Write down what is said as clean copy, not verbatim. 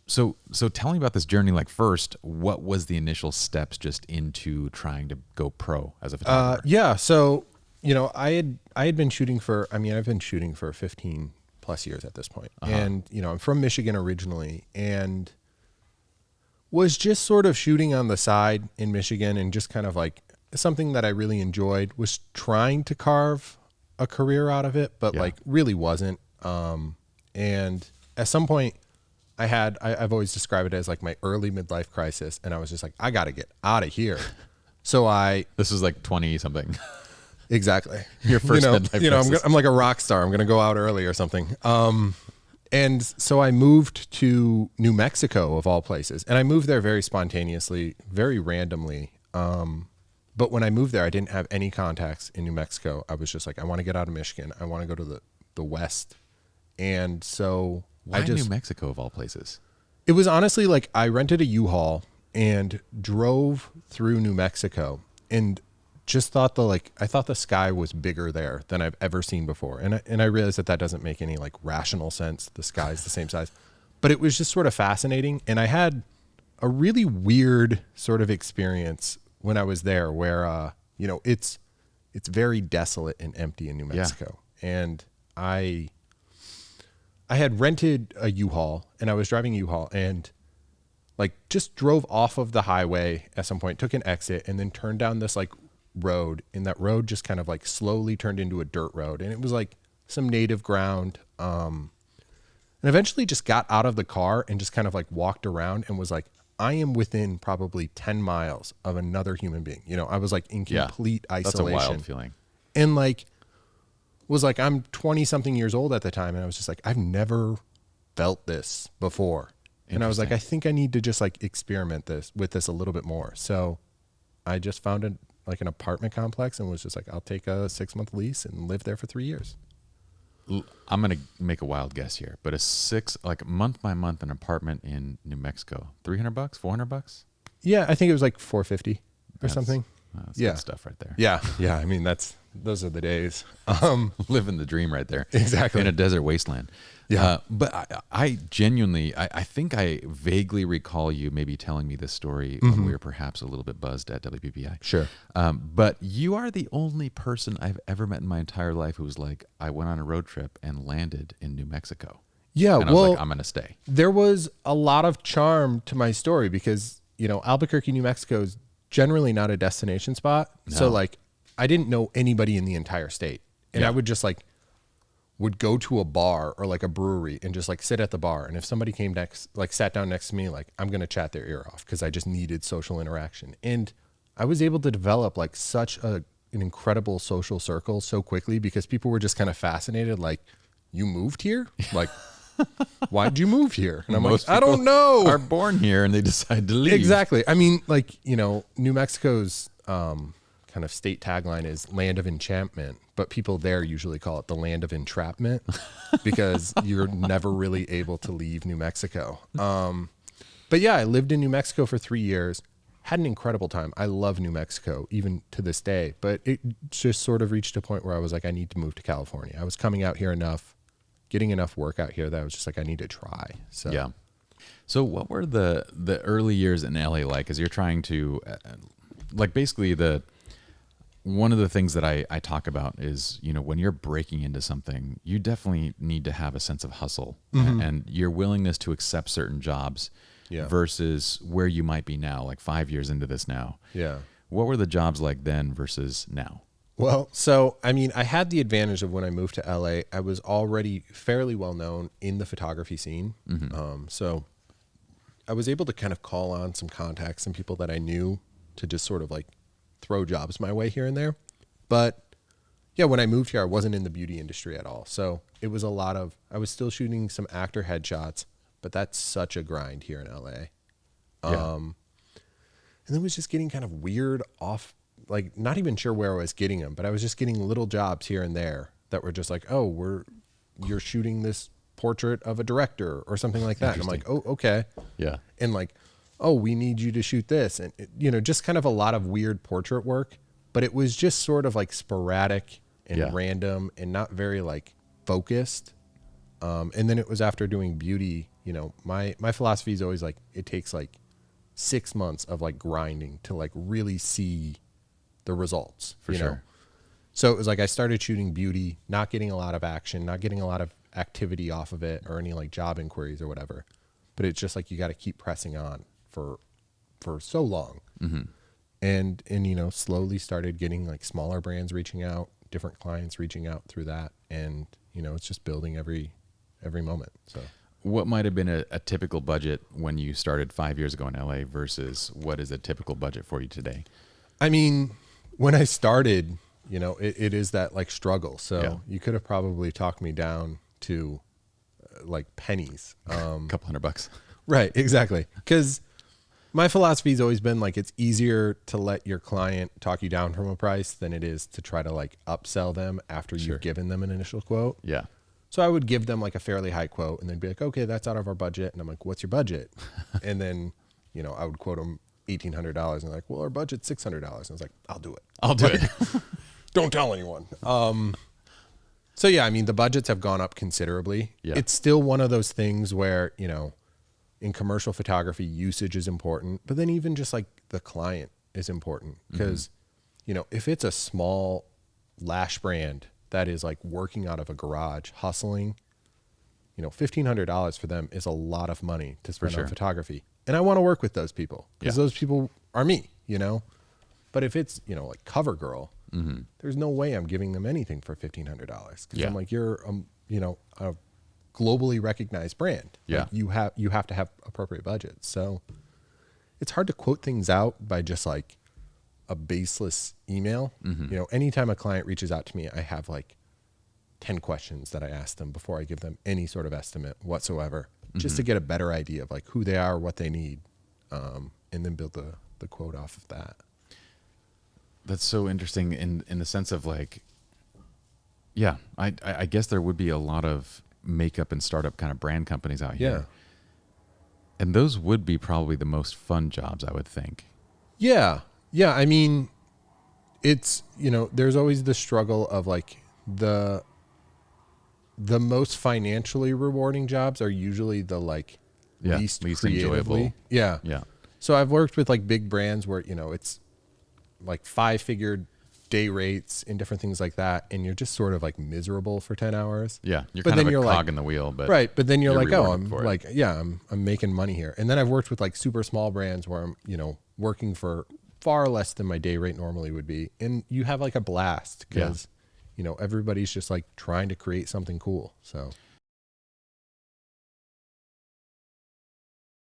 So tell me about this journey. Like, first, what was the initial steps just into trying to go pro as a photographer? Yeah. So, I had been shooting for, I've been shooting for 15 plus years at this point. And, I'm from Michigan originally and was just sort of shooting on the side in Michigan and just kind of like something that I really enjoyed, was trying to carve a career out of it, but like really wasn't. And at some point I've always described it as like my early midlife crisis. And I was just like, I got to get out of here. So this was like 20 something. Exactly. Your first midlife crisis. I'm like a rock star. I'm going to go out early or something. And so I moved to New Mexico of all places. And I moved there very spontaneously, very randomly. But when I moved there, I didn't have any contacts in New Mexico. I was just like, I want to get out of Michigan. I want to go to the West. And so Why New Mexico of all places? It was honestly like I rented a U-Haul and drove through New Mexico and just thought I thought the sky was bigger there than I've ever seen before. And I realized that doesn't make any like rational sense. The sky's the same size, but it was just sort of fascinating. And I had a really weird sort of experience when I was there where, it's very desolate and empty in New Mexico. Yeah. And I had rented a U-Haul and I was driving a U-Haul and like just drove off of the highway at some point, took an exit and then turned down this like road, and that road just kind of like slowly turned into a dirt road, and it was like some native ground, and eventually just got out of the car and just kind of like walked around and was like, I am within probably 10 miles of another human being. I was like in complete isolation. That's a wild feeling. And like was like, I'm 20 something years old at the time, and I was just like, I've never felt this before. And I was like, I think I need to just like experiment with this a little bit more. So I just found an apartment complex and was just like, I'll take a 6-month lease and live there for 3 years. I'm going to make a wild guess here, but month by month, an apartment in New Mexico, $300, $400? Yeah. I think it was like $450 or something. That's good stuff right there. Yeah. Yeah. I mean, those are the days. Living the dream right there. Exactly. In a desert wasteland. Yeah. But I genuinely, I think I vaguely recall you maybe telling me this story when we were perhaps a little bit buzzed at WPPI. Sure. But you are the only person I've ever met in my entire life who was like, I went on a road trip and landed in New Mexico. Yeah. And I was like, I'm going to stay. There was a lot of charm to my story because, Albuquerque, New Mexico is generally not a destination spot. No. So like, I didn't know anybody in the entire state. And I would just would go to a bar or like a brewery and just like sit at the bar. And if somebody came sat down next to me, like I'm going to chat their ear off because I just needed social interaction. And I was able to develop like such an incredible social circle so quickly because people were just kind of fascinated. Like, you moved here? Like, why'd you move here? And I'm like, I don't know. Are born here and they decide to leave. Exactly. I mean, like, New Mexico's kind of state tagline is land of enchantment, but people there usually call it the land of entrapment because you're never really able to leave New Mexico. But yeah, I lived in New Mexico for 3 years, had an incredible time. I love New Mexico even to this day, but it just sort of reached a point where I was like, I need to move to California. I was coming out here enough, getting enough work out here that I was just like, I need to try. So yeah. So what were the early years in LA like as you're trying to basically one of the things that I talk about is, when you're breaking into something, you definitely need to have a sense of hustle and your willingness to accept certain jobs versus where you might be now, like 5 years into this now. Yeah. What were the jobs like then versus now? Well, so, I had the advantage of when I moved to LA, I was already fairly well known in the photography scene. So I was able to kind of call on some contacts and people that I knew to just sort of like throw jobs my way here and there. But yeah, when I moved here, I wasn't in the beauty industry at all. So it was I was still shooting some actor headshots, but that's such a grind here in LA. And it was just getting kind of weird off, like not even sure where I was getting them, but I was just getting little jobs here and there that were just like, oh, you're shooting this portrait of a director or something like that. And I'm like, oh, okay. Yeah. And like, oh, we need you to shoot this. And, just kind of a lot of weird portrait work, but it was just sort of like sporadic and random and not very like focused. And then it was after doing beauty, you know, my philosophy is always like, it takes like 6 months of like grinding to like really see the results For you know? sure. So it was like I started shooting beauty, not getting a lot of action, not getting a lot of activity off of it or any like job inquiries or whatever. But it's just like you got to keep pressing on for so long. And you know, slowly started getting like smaller brands reaching out, different clients reaching out through that, and you know, it's just building every moment. So What might have been a typical budget when you started 5 years ago in LA versus what is a typical budget for you today? I mean, when I started, you know, it is that like struggle. So Yeah. you could have probably talked me down to like pennies. A couple $100. Right, exactly. Because my philosophy has always been like it's easier to let your client talk you down from a price than it is to try to like upsell them after Sure. you've given them an initial quote. Yeah. So I would give them like a fairly high quote and then be like, okay, that's out of our budget. And I'm like, what's your budget? And then, you know, I would quote them $1,800 and they're like, well, our budget's $600. And I was like, I'll do it. I'll do it. Don't tell anyone. So yeah, I mean, the budgets have gone up considerably. Yeah. It's still one of those things where, you know, in commercial photography, usage is important, but then even just like the client is important because, you know, if it's a small lash brand that is like working out of a garage, hustling, you know, $1,500 for them is a lot of money to spend sure. on photography. And I want to work with those people because Yeah. those people are me, you know? But if it's, you know, like CoverGirl, there's no way I'm giving them anything for $1,500 because Yeah. I'm like, you're, you know, a globally recognized brand. Yeah. Like you have to have appropriate budgets. So it's hard to quote things out by just like a baseless email. You know, anytime a client reaches out to me, I have like 10 questions that I ask them before I give them any sort of estimate whatsoever, just to get a better idea of like who they are, what they need, and then build the quote off of that. That's so interesting in the sense of like, yeah, I guess there would be a lot of makeup and startup kind of brand companies out here. Yeah. And those would be probably the most fun jobs, I would think. Yeah. Yeah. I mean, it's, you know, there's always the struggle of like the most financially rewarding jobs are usually the like Yeah, least least creatively. enjoyable. Yeah. Yeah. So I've worked with like big brands where, you know, it's like 5-figure day rates and different things like that. And you're just sort of like miserable for 10 hours. Yeah. You're But kind then of a you're cog like- in the wheel, but Right. But then you're like, oh, rewarded I'm for it. like, yeah, I'm making money here. And then I've worked with like super small brands where I'm, you know, working for far less than my day rate normally would be. And you have like a blast because, you know, everybody's just like trying to create something cool. So